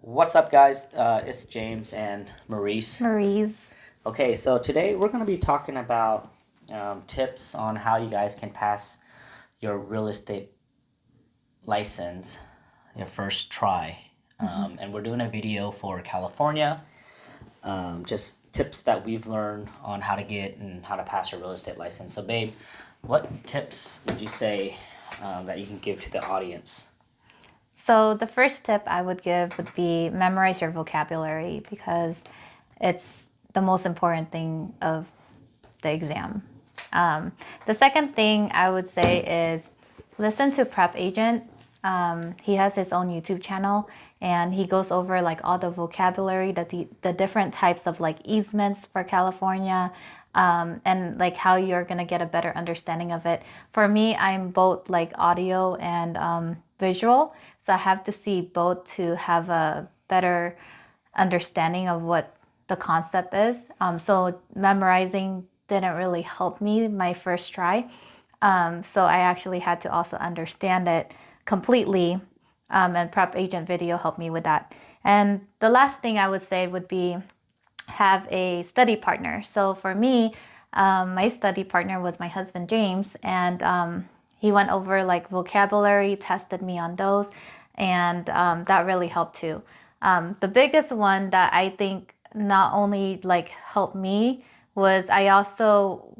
What's up, guys? It's James and Mariz. Mariz. Okay, so today we're going to be talking about tips on how you guys can pass your real estate license your first try. And we're doing a video for California, just tips that we've learned on how to get and how to pass your real estate license. So, babe, what tips would you say that you can give to the audience? So the first tip I would give would be memorize your vocabulary because it's the most important thing of the exam. The second thing I would say is listen to Prep Agent. He has his own YouTube channel and he goes over like all the vocabulary, the different types of like easements for California, and like how you're gonna get a better understanding of it. For me, I'm both like audio and visual, so I have to see both to have a better understanding of what the concept is. So memorizing didn't really help me my first try. So I actually had to also understand it completely, and Prep Agent video helped me with that. And the last thing I would say would be have a study partner. So for me, my study partner was my husband James, and he went over like vocabulary, tested me on those, and that really helped too. The biggest one that I think not only like helped me was I also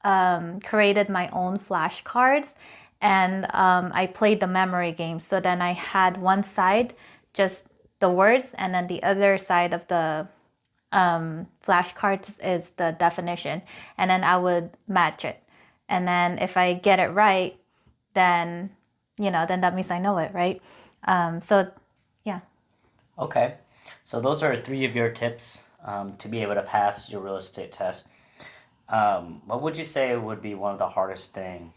created my own flashcards, and I played the memory game. So then I had one side just the words, and then the other side of the flashcards is the definition, and then I would match it. And then if I get it right, then then that means I know it, right? So yeah. Okay, so those are three of your tips to be able to pass your real estate test. What would you say would be one of the hardest thing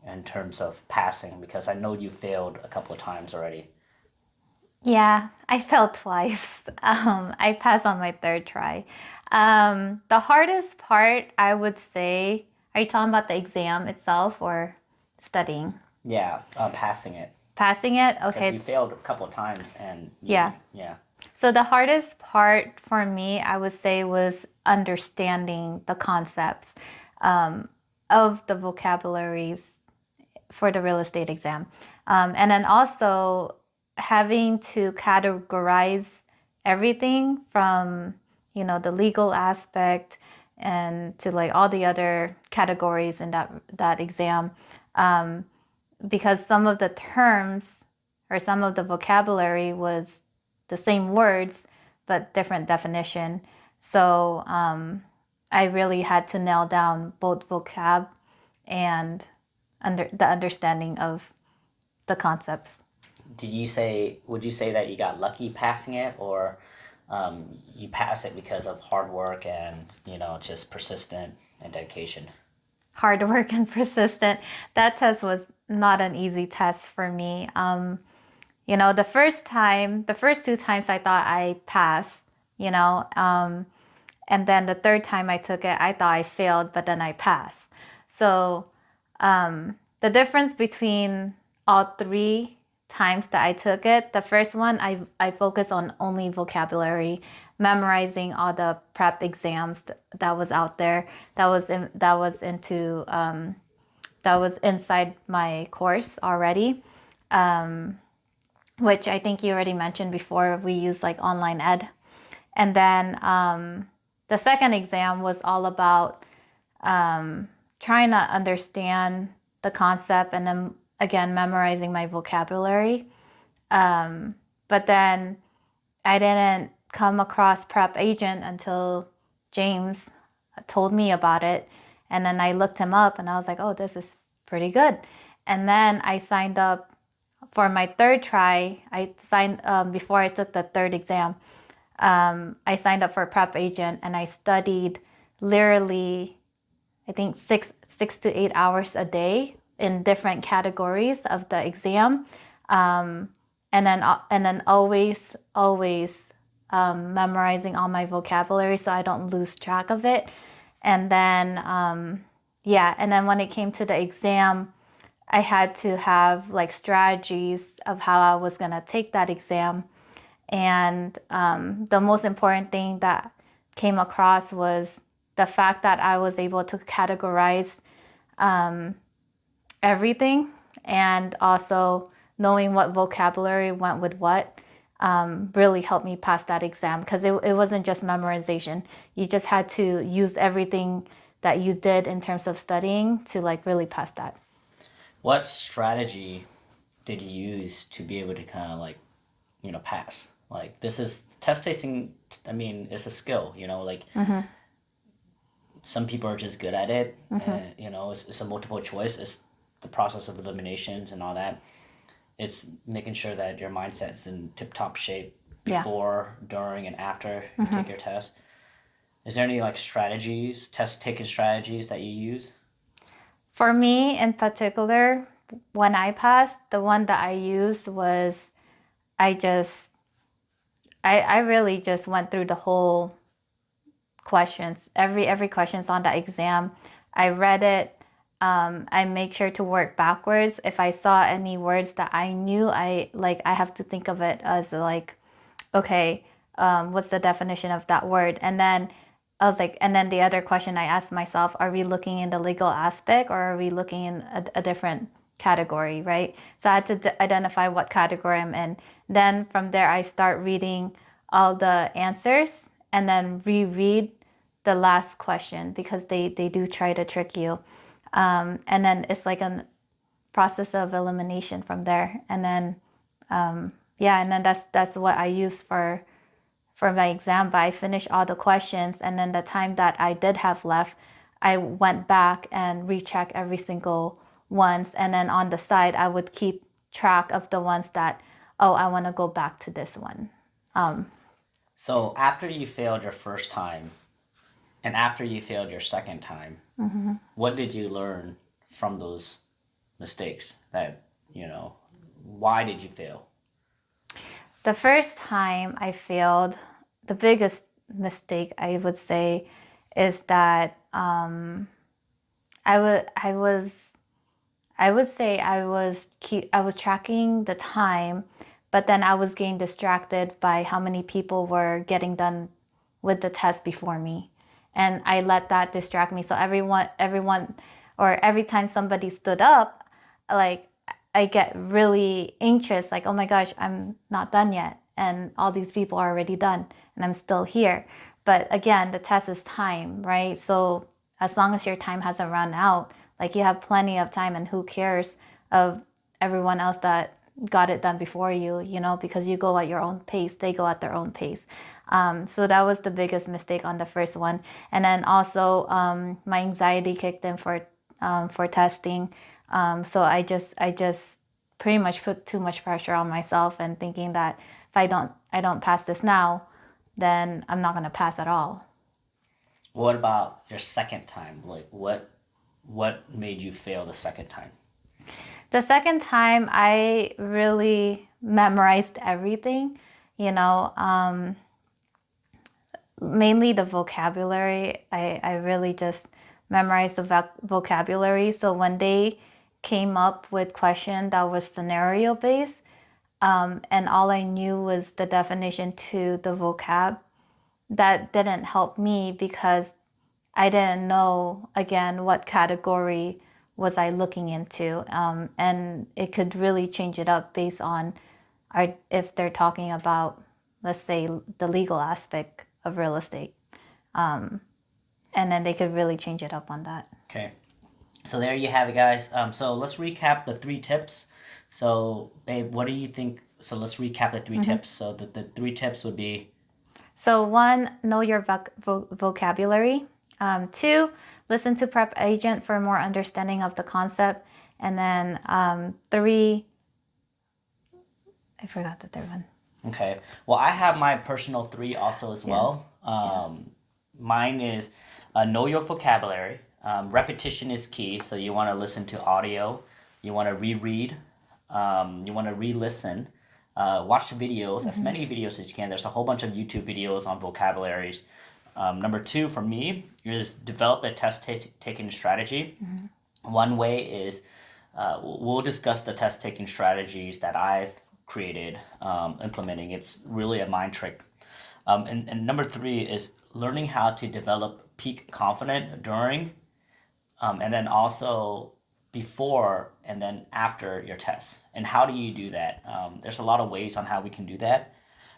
in terms of passing? Because I know you failed a couple of times already. Yeah, I failed twice. I passed on my third try. The hardest part, I would say, are you talking about the exam itself or studying? Yeah, passing it Passing it? because you Okay, failed a couple of times and yeah. yeah. So the hardest part for me, I would say, was understanding the concepts of the vocabularies for the real estate exam. And then also having to categorize everything from, the legal aspect and to like all the other categories in that exam. Because some of the terms or some of the vocabulary was the same words but different definition. So I really had to nail down both vocab and the understanding of the concepts. Would you say that you got lucky passing it, or you pass it because of hard work and, just persistent and dedication? Hard work and persistent. That test was not an easy test for me. The first two times I thought I passed, you know, um, and then the third time I took it, I thought I failed, but then I passed. So the difference between all three times that I took it, the first one I focused on only vocabulary, memorizing all the prep exams that was out there, that was inside my course already, which I think you already mentioned before. We use like online ed, and then the second exam was all about trying to understand the concept and then again memorizing my vocabulary. But then I didn't come across Prep Agent until James told me about it. And then I looked him up and I was like, oh, this is pretty good. And then I signed up for my third try. I signed before I took the third exam. I signed up for Prep Agent and I studied literally, I think six to 8 hours a day in different categories of the exam, and then always memorizing all my vocabulary so I don't lose track of it. And then yeah, and then when it came to the exam, I had to have like strategies of how I was gonna take that exam. And the most important thing that came across was the fact that I was able to categorize everything, and also knowing what vocabulary went with what really helped me pass that exam, because it wasn't just memorization. You just had to use everything that you did in terms of studying to like really pass that. What strategy did you use to be able to kind of like, pass? Like this is test tasting. I mean, it's a skill. Like some people are just good at it. And, it's a multiple choice. It's the process of eliminations and all that. It's making sure that your mindset's in tip top shape Yeah. before, during, and after you take your test. Is there any like strategies, test taking strategies that you use? For me in particular, when I passed, the one that I used was I just I really just went through the whole questions, every questions on that exam. I read it. I make sure to work backwards. If I saw any words that I knew, I have to think of it as like, okay, what's the definition of that word? And then I was like, and then the other question I asked myself, are we looking in the legal aspect, or are we looking in a different category, right? So I had to identify what category I'm in. Then from there, I start reading all the answers and then reread the last question, because they do try to trick you. And then it's like a process of elimination from there. And then, yeah, and then that's what I use for my exam. But I finished all the questions, and then the time that I did have left, I went back and rechecked every single ones, and then on the side I would keep track of the ones that, oh, I want to go back to this one. So after you failed your first time and after you failed your second time, what did you learn from those mistakes that, why did you fail? The first time I failed, the biggest mistake I would say is that I would say I was tracking the time, but then I was getting distracted by how many people were getting done with the test before me, and I let that distract me. So everyone, or every time somebody stood up, like I get really anxious, like, oh my gosh, I'm not done yet, and all these people are already done, and I'm still here. But again, the test is time, right? So as long as your time hasn't run out, like you have plenty of time, and who cares of everyone else that got it done before you, because you go at your own pace, they go at their own pace. So that was the biggest mistake on the first one. And then also my anxiety kicked in for testing. So I just pretty much put too much pressure on myself, and thinking that if I don't pass this now, then I'm not gonna pass at all. What about your second time? Like what made you fail the second time? The second time, I really memorized everything, you know, mainly the vocabulary. I really just memorized the vocabulary. So when they came up with question that was scenario based, and all I knew was the definition to the vocab, that didn't help me, because I didn't know again what category was I looking into, and it could really change it up based on if they're talking about, let's say, the legal aspect of real estate, and then they could really change it up on that. Okay. So there you have it, guys. So let's recap the three tips. So, babe, what do you think? So let's recap the 3 tips. So the three tips would be So one, know your vocabulary. Two, listen to prep agent for more understanding of the concept, and then three, I forgot the third one. okay. Well, I have my personal three also as well. Mine is know your vocabulary. Repetition is key, so you want to listen to audio, you want to reread, you want to re-listen, watch the videos, as many videos as you can. There's a whole bunch of YouTube videos on vocabularies. Number two for me is develop a taking strategy. One way is we'll discuss the test taking strategies that I've created, implementing. It's really a mind trick. And number three is learning how to develop peak confidence during, and then also before and then after your test. And how do you do that? There's a lot of ways on how we can do that,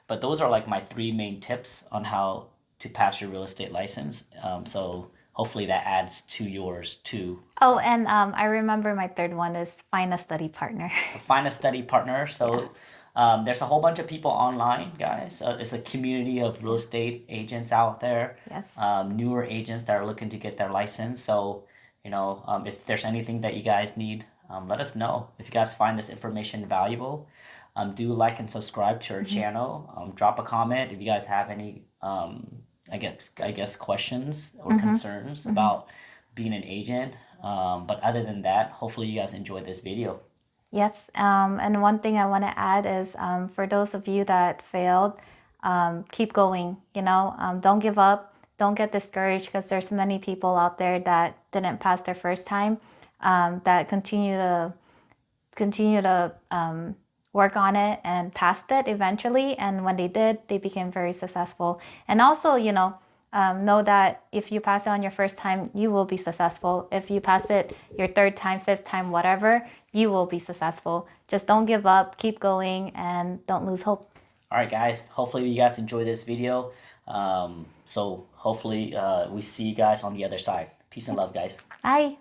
but those are like my three main tips on how to pass your real estate license. So hopefully that adds to yours too. Oh, and I remember my third one is find a study partner. Find a study partner. So there's a whole bunch of people online, guys. It's a community of real estate agents out there. Yes. Newer agents that are looking to get their license. So, if there's anything that you guys need, let us know. If you guys find this information valuable, do like and subscribe to our channel. Drop a comment if you guys have any, I guess questions or concerns about being an agent. But other than that, hopefully you guys enjoyed this video. Yes, and one thing I want to add is for those of you that failed, keep going. Don't give up. Don't get discouraged because there's many people out there that didn't pass their first time, that continue to work on it and passed it eventually. And when they did, they became very successful. And also, know that if you pass it on your first time, you will be successful. If you pass it your third time, fifth time, whatever, you will be successful. Just don't give up, keep going, and don't lose hope. All right, guys. Hopefully you guys enjoy this video. So hopefully we see you guys on the other side. Peace and love, guys. Bye.